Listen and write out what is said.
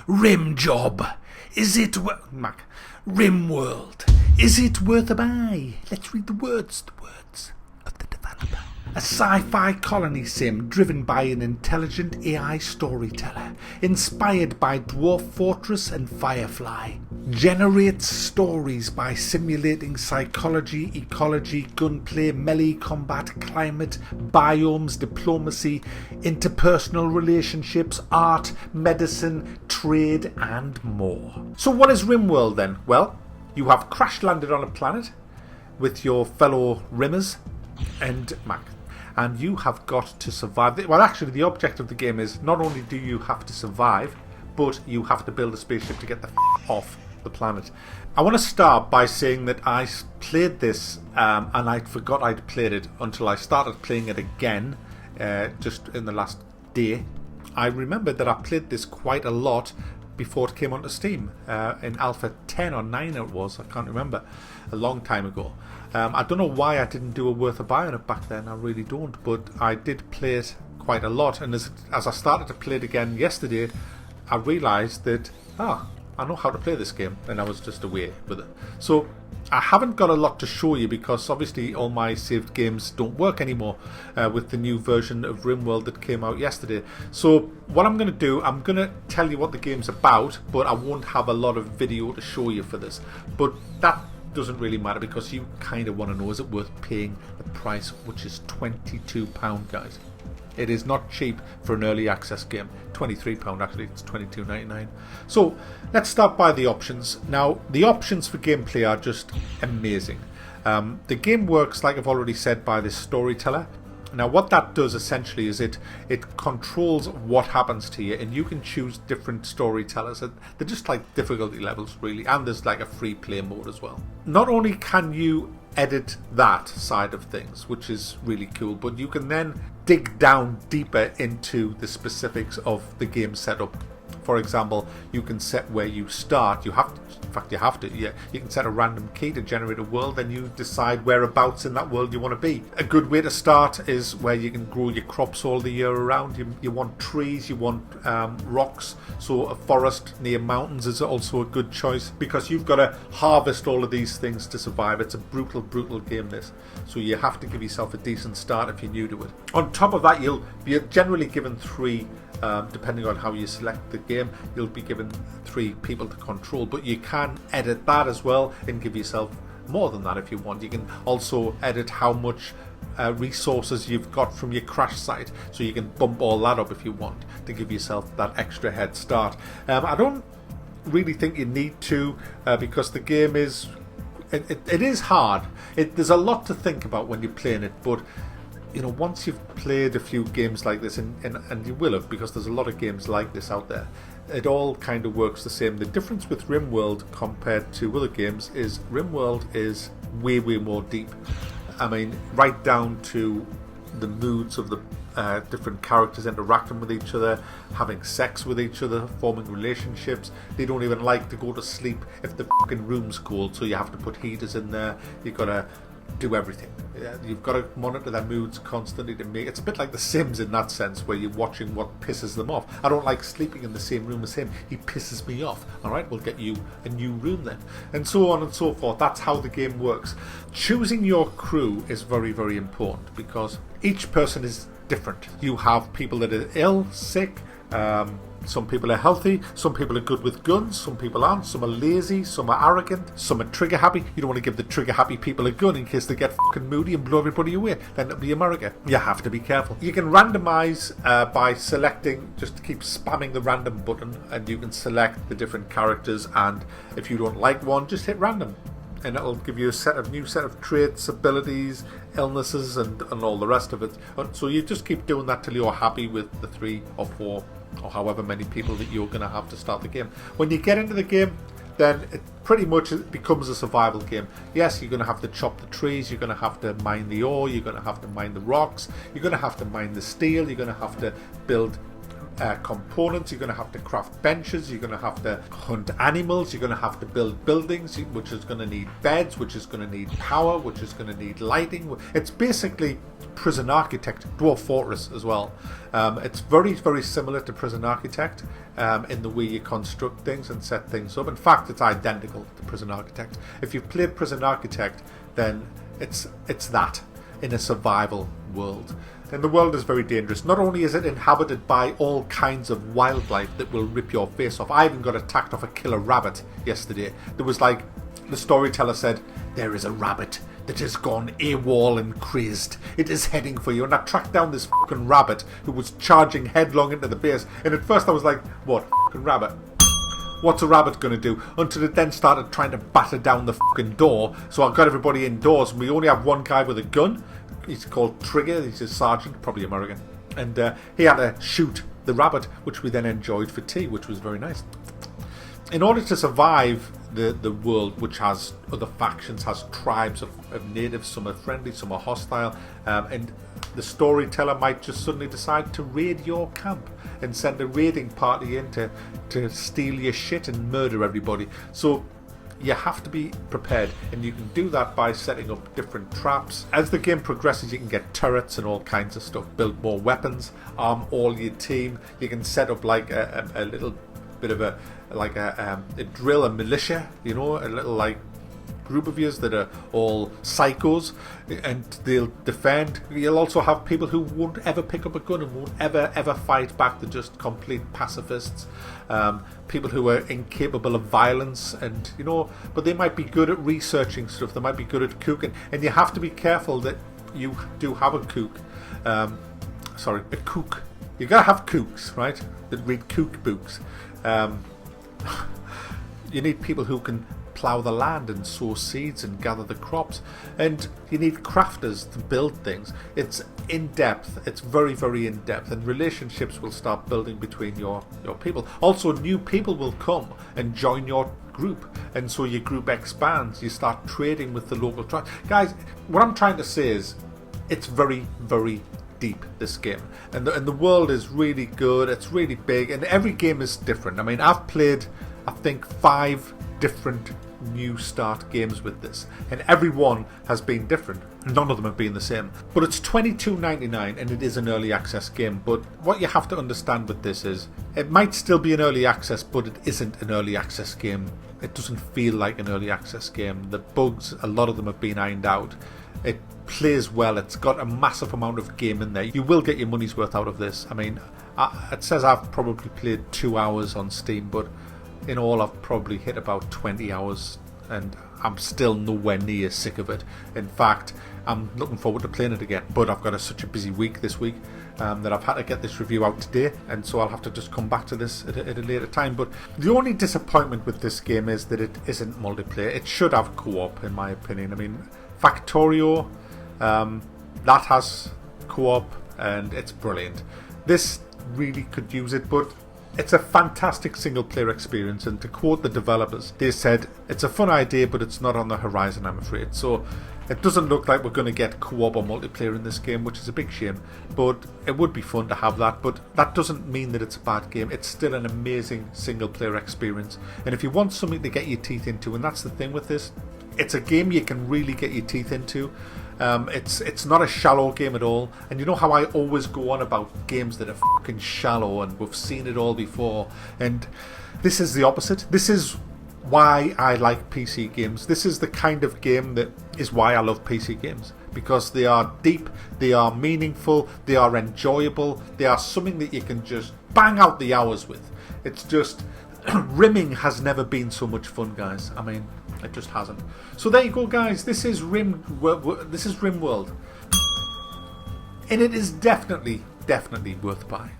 Rim job. Is it Rimworld. Is it worth a buy? Let's read the words of the developer. A sci-fi colony sim driven by an intelligent AI storyteller, inspired by Dwarf Fortress and Firefly. Generates stories by simulating psychology, ecology, gunplay, melee combat, climate, biomes, diplomacy, interpersonal relationships, art, medicine, trade, and more. So what is Rimworld then? Well, you have crash landed on a planet with your fellow Rimmers and Mac. And you have got to survive. Well, actually, the object of the game is not only do you have to survive, but you have to build a spaceship to get the off the planet. I want to start by saying that I played this and I forgot I'd played it until I started playing it again just in the last day. I remembered that I played this quite a lot before it came onto Steam in Alpha 10 or 9 it was, I can't remember, a long time ago. I don't know why I didn't do a Worthabuy on it back then, I really don't, but I did play it quite a lot, and as I started to play it again yesterday, I realised that, I know how to play this game, and I was just away with it. So I haven't got a lot to show you because obviously all my saved games don't work anymore with the new version of Rimworld that came out yesterday. So what I'm going to do, I'm going to tell you what the game's about, but I won't have a lot of video to show you for this. But that doesn't really matter because you kind of want to know, is it worth paying the price, which is £22, guys. It is not cheap for an early access game. £23 actually, it's £22.99. So let's start by the options. Now the options for gameplay are just amazing. The game works, like I've already said, by this storyteller. Now what that does essentially is it controls what happens to you, and you can choose different storytellers. They're just like difficulty levels really, and there's like a free play mode as well. Not only can you edit that side of things, which is really cool, but you can then dig down deeper into the specifics of the game setup. For example, you can set where you start. You can set a random key to generate a world, and you decide whereabouts in that world you want to be. A good way to start is where you can grow your crops all the year around. You want trees, you want rocks, so a forest near mountains is also a good choice because you've got to harvest all of these things to survive. It's a brutal game, this, so you have to give yourself a decent start if you're new to it. On top of that, you'll be generally given 3, depending on how you select the game, you'll be given 3 people to control, but you can edit that as well and give yourself more than that if you want. You can also edit how much resources you've got from your crash site, so you can bump all that up if you want to give yourself that extra head start. I don't really think you need to because the game is it is hard. There's a lot to think about when you're playing it, but you know, once you've played a few games like this, and you will have, because there's a lot of games like this out there, it all kind of works the same. The difference with Rimworld compared to other games is Rimworld is way more deep. I mean, right down to the moods of the different characters interacting with each other, having sex with each other, forming relationships. They don't even like to go to sleep if the fucking room's cold, so you have to put heaters in there. You've got to do everything. You've got to monitor their moods constantly to make it's a bit like The Sims in that sense, where you're watching what pisses them off. I don't like sleeping in the same room as him, he pisses me off. Alright, we'll get you a new room then, and so on and so forth. That's how the game works. Choosing your crew is very important because each person is different. You have people that are ill, sick, some people are healthy, some people are good with guns, some people aren't, some are lazy, some are arrogant, some are trigger happy. You don't want to give the trigger happy people a gun in case they get fucking moody and blow everybody away. Then it'll be America. You have to be careful. You can randomize by selecting, just keep spamming the random button, and you can select the different characters, and if you don't like one, just hit random, and it'll give you a new set of traits, abilities, illnesses, and all the rest of it. So you just keep doing that till you're happy with the 3 or 4 or however many people that you're going to have to start the game. When you get into the game, then it pretty much becomes a survival game. Yes, you're going to have to chop the trees, you're going to have to mine the ore, you're going to have to mine the rocks, you're going to have to mine the steel, you're going to have to build components, you're going to have to craft benches, you're going to have to hunt animals, you're going to have to build buildings, which is going to need beds, which is going to need power, which is going to need lighting. It's basically Prison Architect, Dwarf Fortress as well. It's very, very similar to Prison Architect in the way you construct things and set things up. In fact, it's identical to Prison Architect. If you've played Prison Architect, then it's that in a survival world. And the world is very dangerous. Not only is it inhabited by all kinds of wildlife that will rip your face off. I even got attacked off a killer rabbit yesterday. There was like, the storyteller said, there is a rabbit that has gone AWOL and crazed. It is heading for you. And I tracked down this fucking rabbit who was charging headlong into the base. And at first I was like, what? Fucking rabbit? What's a rabbit going to do? Until it then started trying to batter down the fucking door. So I got everybody indoors and we only have one guy with a gun. He's called Trigger. He's a sergeant, probably American. And he had to shoot the rabbit, which we then enjoyed for tea, which was very nice. In order to survive the world, which has other factions, has tribes of natives, some are friendly, some are hostile, and the storyteller might just suddenly decide to raid your camp and send a raiding party in to steal your shit and murder everybody. So you have to be prepared, and you can do that by setting up different traps. As the game progresses, you can get turrets and all kinds of stuff, build more weapons, arm all your team. You can set up like a little bit of a drill, a militia, you know, a little like group of yous that are all psychos, and they'll defend. You'll also have people who won't ever pick up a gun and won't ever fight back. They're just complete pacifists. People who are incapable of violence, and you know, but they might be good at researching stuff. They might be good at cooking, and you have to be careful that you do have a cook. A cook. You gotta have cooks, right? That read cook books. You need people who can plough the land and sow seeds and gather the crops, and you need crafters to build things. It's in depth, it's very, very in depth, and relationships will start building between your people. Also, new people will come and join your group, and so your group expands. You start trading with the local tribes. Guys, what I'm trying to say is it's very, very deep, this game, and the world is really good. It's really big, and every game is different. I mean, I've played, I think, 5 different new start games with this, and every one has been different. None of them have been the same, but it's $22.99 and it is an early access game. But what you have to understand with this is it might still be an early access, but it isn't an early access game. It doesn't feel like an early access game. The bugs, a lot of them have been ironed out. It plays well. It's got a massive amount of game in there. You will get your money's worth out of this. I mean, it says I've probably played 2 hours on Steam, but in all I've probably hit about 20 hours, and I'm still nowhere near sick of it. In fact, I'm looking forward to playing it again, but I've got such a busy week this week that I've had to get this review out today, and so I'll have to just come back to this at a later time. But the only disappointment with this game is that it isn't multiplayer. It should have co-op, in my opinion. I mean, Factorio, that has co-op, and it's brilliant. This really could use it, but it's a fantastic single player experience, and to quote the developers, they said it's a fun idea, but it's not on the horizon, I'm afraid. So it doesn't look like we're going to get co-op or multiplayer in this game, which is a big shame, but it would be fun to have that. But that doesn't mean that it's a bad game. It's still an amazing single player experience, and if you want something to get your teeth into, and that's the thing with this, it's a game you can really get your teeth into. It's not a shallow game at all, and you know how I always go on about games that are fucking shallow and we've seen it all before, and this is the opposite. This is why I like PC games. This is the kind of game that is why I love PC games, because they are deep, they are meaningful, they are enjoyable, they are something that you can just bang out the hours with. It's just rimming has never been so much fun, guys. I mean, it just hasn't. So there you go, guys. This is Rimworld, and it is definitely worth a buy.